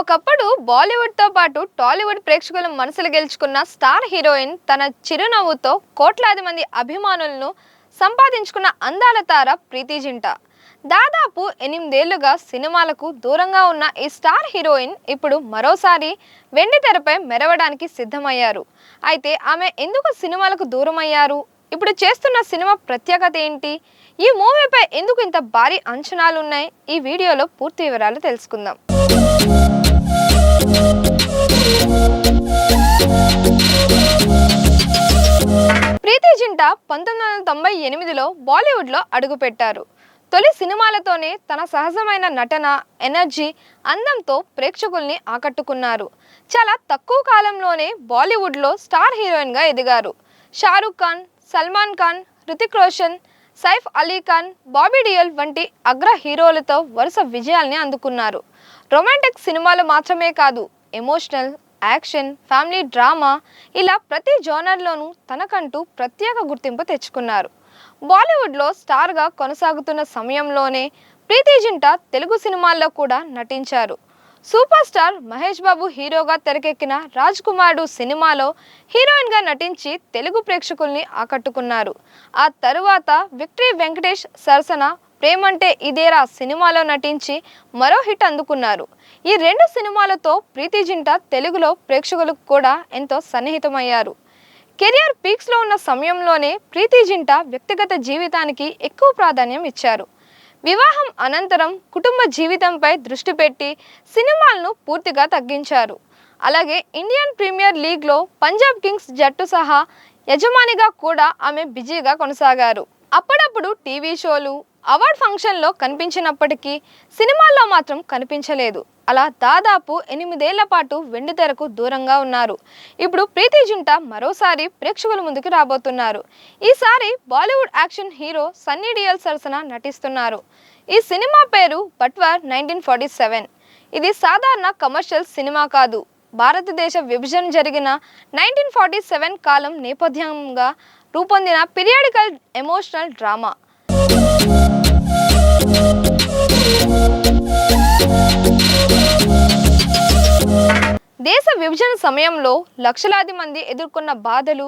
ఒకప్పుడు బాలీవుడ్తో పాటు టాలీవుడ్ ప్రేక్షకుల మనసులు గెలుచుకున్న స్టార్ హీరోయిన్ తన చిరునవ్వుతో కోట్లాది మంది అభిమానులను సంపాదించుకున్న అందాల తార ప్రీతి జింట. దాదాపు 8 ఏళ్లుగా సినిమాలకు దూరంగా ఉన్న ఈ స్టార్ హీరోయిన్ ఇప్పుడు మరోసారి వెండి తెరపై మెరవడానికి సిద్ధమయ్యారు. అయితే ఆమె ఎందుకు సినిమాలకు దూరమయ్యారు? ఇప్పుడు చేస్తున్న సినిమా ప్రత్యేకత ఏంటి? ఈ మూవీపై ఎందుకు ఇంత భారీ అంచనాలు ఉన్నాయి? ఈ వీడియోలో పూర్తి వివరాలు తెలుసుకుందాం. ప్రీతి జింట 1998లో బాలీవుడ్లో అడుగుపెట్టారు. తొలి సినిమాలతోనే తన సహజమైన నటన, ఎనర్జీ, అందంతో ప్రేక్షకుల్ని ఆకట్టుకున్నారు. చాలా తక్కువ కాలంలోనే బాలీవుడ్లో స్టార్ హీరోయిన్గా ఎదిగారు. షారుఖ్ ఖాన్, సల్మాన్ ఖాన్, హృతిక్ రోషన్, సైఫ్ అలీ ఖాన్, బాబీ డియోల్ వంటి అగ్ర హీరోలతో వరుస విజయాల్ని అందుకున్నారు. రొమాంటిక్ సినిమాలు మాత్రమే కాదు, ఎమోషనల్, యాక్షన్, ఫ్యామిలీ డ్రామా ఇలా ప్రతి జోనర్లోనూ తనకంటూ ప్రత్యేక గుర్తింపు తెచ్చుకున్నారు. బాలీవుడ్లో స్టార్గా కొనసాగుతున్న సమయంలోనే ప్రీతి జింట తెలుగు సినిమాల్లో కూడా నటించారు. సూపర్ స్టార్ మహేష్ బాబు హీరోగా తెరకెక్కిన రాజ్ కుమారుడు సినిమాలో హీరోయిన్గా నటించి తెలుగు ప్రేక్షకుల్ని ఆకట్టుకున్నారు. ఆ తరువాత విక్టరీ వెంకటేష్ సరసన ప్రేమంటే ఇదేరా సినిమాలో నటించి మరో హిట్ అందుకున్నారు. ఈ 2 సినిమాలతో ప్రీతి జింట తెలుగులో ప్రేక్షకులకు కూడా ఎంతో సన్నిహితమయ్యారు. కెరియర్ పీక్స్లో ఉన్న సమయంలోనే ప్రీతి జింట వ్యక్తిగత జీవితానికి ఎక్కువ ప్రాధాన్యం ఇచ్చారు. వివాహం అనంతరం కుటుంబ జీవితంపై దృష్టి పెట్టి సినిమాలను పూర్తిగా తగ్గించారు. అలాగే ఇండియన్ ప్రీమియర్ లీగ్లో పంజాబ్ కింగ్స్ జట్టు సహా యజమానిగా కూడా ఆమె బిజీగా కొనసాగారు. అప్పుడప్పుడు టీవీ షోలు, అవార్డ్ ఫంక్షన్లో కనిపించినప్పటికీ సినిమాల్లో మాత్రం కనిపించలేదు. అలా దాదాపు 8 ఏళ్ల పాటు వెండితెరకు దూరంగా ఉన్నారు. ఇప్పుడు ప్రీతి జింట మరోసారి ప్రేక్షకుల ముందుకు రాబోతున్నారు. ఈసారి బాలీవుడ్ యాక్షన్ హీరో సన్నీ డియోల్ సరసన నటిస్తున్నారు. ఈ సినిమా పేరు బట్వార్ 1947. ఇది సాధారణ కమర్షియల్ సినిమా కాదు. భారతదేశ విభజన జరిగిన 1947 కాలం నేపథ్యంగా రూపొందిన పీరియాడికల్ ఎమోషనల్ డ్రామా. దేశ విభజన సమయంలో లక్షలాది మంది ఎదుర్కొన్న బాధలు,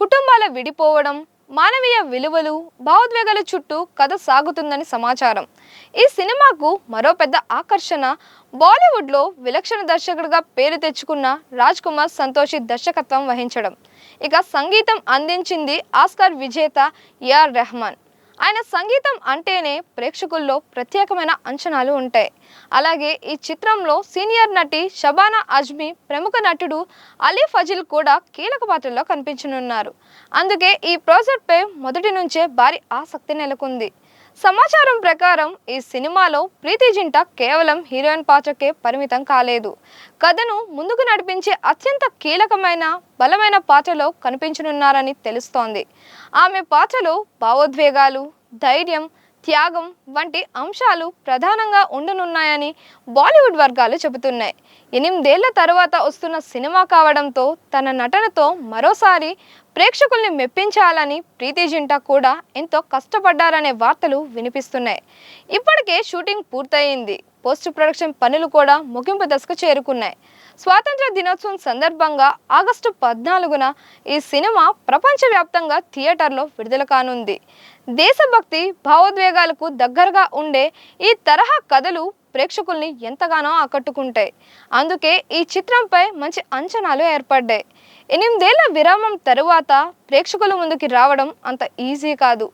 కుటుంబాల విడిపోవడం, మానవీయ విలువలు, భావోద్వేగాల చుట్టూ కథ సాగుతుందని సమాచారం. ఈ సినిమాకు మరో పెద్ద ఆకర్షణ బాలీవుడ్లో విలక్షణ దర్శకుడిగా పేరు తెచ్చుకున్న రాజ్ కుమార్ సంతోషి దర్శకత్వం వహించడం. ఇక సంగీతం అందించింది ఆస్కార్ విజేత ఏఆర్ రెహమాన్. ఆయన సంగీతం అంటేనే ప్రేక్షకుల్లో ప్రత్యేకమైన అంచనాలు ఉంటాయి. అలాగే ఈ చిత్రంలో సీనియర్ నటి షబానా అజ్మీ, ప్రముఖ నటుడు అలీ ఫజిల్ కూడా కీలక పాత్రలో కనిపించనున్నారు. అందుకే ఈ ప్రాజెక్ట్పై మొదటి నుంచే భారీ ఆసక్తి నెలకొంది. సమాచారం ప్రకారం ఈ సినిమాలో ప్రీతి జింట కేవలం హీరోయిన్ పాత్రకే పరిమితం కాలేదు. కథను ముందుకు నడిపించే అత్యంత కీలకమైన, బలమైన పాత్రలో కనిపించనున్నారని తెలుస్తోంది. ఆమె పాత్రలో భావోద్వేగాలు, ధైర్యం, త్యాగం వంటి అంశాలు ప్రధానంగా ఉండనున్నాయని బాలీవుడ్ వర్గాలు చెబుతున్నాయి. 8 ఏళ్ల తర్వాత వస్తున్న సినిమా కావడంతో తన నటనతో మరోసారి ప్రేక్షకుల్ని మెప్పించాలని ప్రీతి జింట కూడా ఎంతో కష్టపడ్డారనే వార్తలు వినిపిస్తున్నాయి. ఇప్పటికే షూటింగ్ పూర్తయింది. పోస్ట్ ప్రొడక్షన్ పనులు కూడా ముగింపు దశకు చేరుకున్నాయి. స్వాతంత్ర దినోత్సవం సందర్భంగా ఆగస్టు 14న ఈ సినిమా ప్రపంచవ్యాప్తంగా థియేటర్లో విడుదల కానుంది. దేశభక్తి, భావోద్వేగాలకు దగ్గరగా ఉండే ఈ తరహా కథలు ప్రేక్షకుల్ని ఎంతగానో ఆకట్టుకుంటాయి. అందుకే ఈ చిత్రంపై మంచి అంచనాలు ఏర్పడ్డాయి. 8 ఏళ్ల విరామం తరువాత ప్రేక్షకుల ముందుకి రావడం అంత ఈజీ కాదు.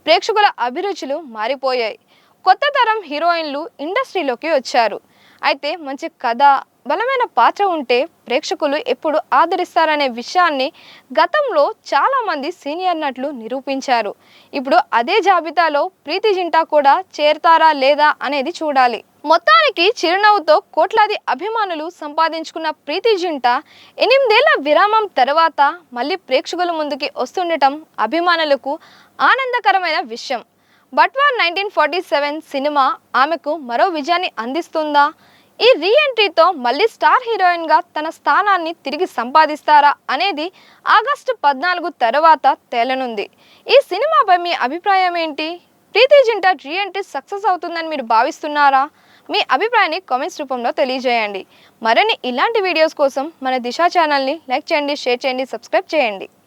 ప్రేక్షకుల అభిరుచులు మారిపోయాయి. కొత్త తరం హీరోయిన్లు ఇండస్ట్రీలోకి వచ్చారు. అయితే మంచి కథ, బలమైన పాత్ర ఉంటే ప్రేక్షకులు ఎప్పుడు ఆదరిస్తారనే విషయాన్ని గతంలో చాలామంది సీనియర్ నటులు నిరూపించారు. ఇప్పుడు అదే జాబితాలో ప్రీతి జింట కూడా చేరతారా లేదా అనేది చూడాలి. మొత్తానికి చిరునవ్వుతో కోట్లాది అభిమానులు సంపాదించుకున్న ప్రీతి జింట 8 ఏళ్ల విరామం తర్వాత మళ్ళీ ప్రేక్షకుల ముందుకి వస్తుండటం అభిమానులకు ఆనందకరమైన విషయం. బట్వార్ 1947 సినిమా ఆమెకు మరో విజయాన్ని అందిస్తుందా? ఈ రీఎంట్రీతో మళ్ళీ స్టార్ హీరోయిన్గా తన స్థానాన్ని తిరిగి సంపాదిస్తారా అనేది ఆగస్టు 14 తర్వాత తేలనుంది. ఈ సినిమాపై మీ అభిప్రాయం ఏంటి? ప్రీతి జింట రీఎంట్రీ సక్సెస్ అవుతుందని మీరు భావిస్తున్నారా? మీ అభిప్రాయాన్ని కామెంట్స్ రూపంలో తెలియజేయండి. మరిన్ని ఇలాంటి వీడియోస్ కోసం మన దిశ ఛానల్ని లైక్ చేయండి, షేర్ చేయండి, సబ్స్క్రైబ్ చేయండి.